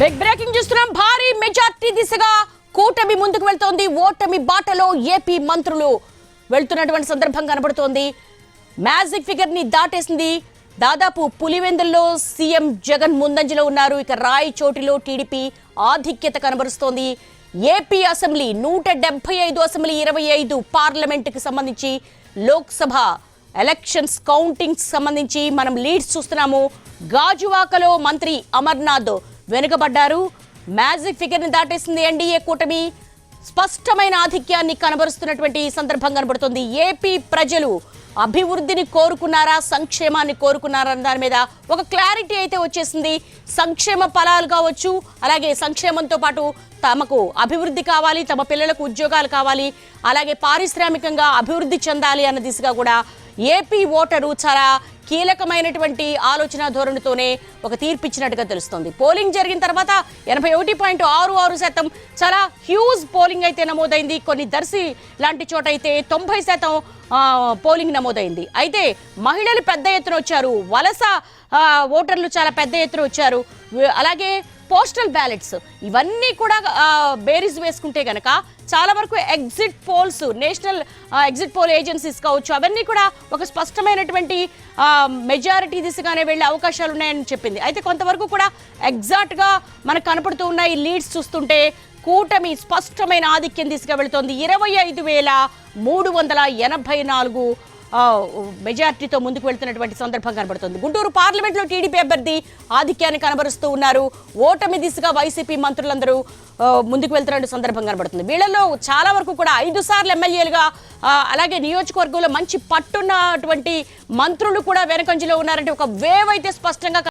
Big breaking చూస్తున్నాం. భారీ majority దిశగా కూటమి ముందుకు వెళ్తోంది. ఓటమి బాటలో ఏపీ మంత్రులు వెళ్తున్నటువంటి సందర్భం కనబడుతోంది. మ్యాజిక్ ఫిగర్ ని దాటేసింది. దాదాపు పులివెందుల్లో సీఎం జగన్ ముందంజలో ఉన్నారు. ఇక రాయచోటిలో టీడీపీ ఆధిక్యత కనబరుస్తోంది. ఏపీ అసెంబ్లీ 175 అసెంబ్లీ 25 పార్లమెంటుకి సంబంధించి లోక్సభ ఎలక్షన్స్ కౌంటింగ్ సంబంధించి మనం లీడ్స్ చూస్తున్నాము. గాజువాకలో మంత్రి అమర్నాథ్ వెనుకబడ్డారు. మ్యాజిక్ ఫిగర్ ని దాటేసింది ఎన్డీఏ కూటమి. స్పష్టమైన ఆధిక్యాన్ని కనబరుస్తున్నటువంటి సందర్భం కనబడుతుంది. ఏపీ ప్రజలు అభివృద్ధిని కోరుకున్నారా, సంక్షేమాన్ని కోరుకున్నారా అన్న దాని మీద ఒక క్లారిటీ అయితే వచ్చేసింది. సంక్షేమ ఫలాలు కావచ్చు, అలాగే సంక్షేమంతో పాటు తమకు అభివృద్ధి కావాలి, తమ పిల్లలకు ఉద్యోగాలు కావాలి, అలాగే పారిశ్రామికంగా అభివృద్ధి చెందాలి అన్న దిశగా కూడా ఏపీ ఓటరు చాలా కీలకమైనటువంటి ఆలోచన ధోరణితోనే ఒక తీర్పిచ్చినట్టుగా తెలుస్తోంది. పోలింగ్ జరిగిన తర్వాత 81.66% చాలా హ్యూజ్ పోలింగ్ అయితే నమోదైంది. కొన్ని దర్శి లాంటి చోట అయితే 90% పోలింగ్ నమోదైంది. అయితే మహిళలు పెద్ద ఎత్తున వచ్చారు, వలస ఓటర్లు చాలా పెద్ద ఎత్తున వచ్చారు, అలాగే పోస్టల్ బ్యాలెట్స్ ఇవన్నీ కూడా బేరీజ్ వేసుకుంటే గనక చాలా వరకు exit polls, national exit poll agencies కావచ్చు, అవన్నీ కూడా ఒక స్పష్టమైనటువంటి మెజారిటీ దిశగానే వెళ్ళే అవకాశాలు ఉన్నాయని చెప్పింది. అయితే కొంతవరకు కూడా ఎగ్జాక్ట్గా మనకు కనపడుతూ ఉన్నాయి. లీడ్స్ చూస్తుంటే కూటమి స్పష్టమైన ఆధిక్యం దిశగా వెళుతోంది. 25,384 మెజార్టీతో ముందుకు వెళ్తున్నటువంటి సందర్భం కనబడుతుంది. గుంటూరు పార్లమెంట్లో టీడీపీ అభ్యర్థి ఆధిక్యాన్ని కనబరుస్తూ ఉన్నారు. ఓటమి దిశగా వైసీపీ మంత్రులందరూ ముందుకు వెళ్తున్న సందర్భం కనబడుతుంది. వీళ్ళలో చాలా వరకు కూడా 5 సార్లు ఎమ్మెల్యేలుగా, అలాగే నియోజకవర్గంలో మంచి పట్టున్నటువంటి మంత్రులు కూడా వెనకంజలో ఉన్నారంటే ఒక వేవ్ అయితే స్పష్టంగా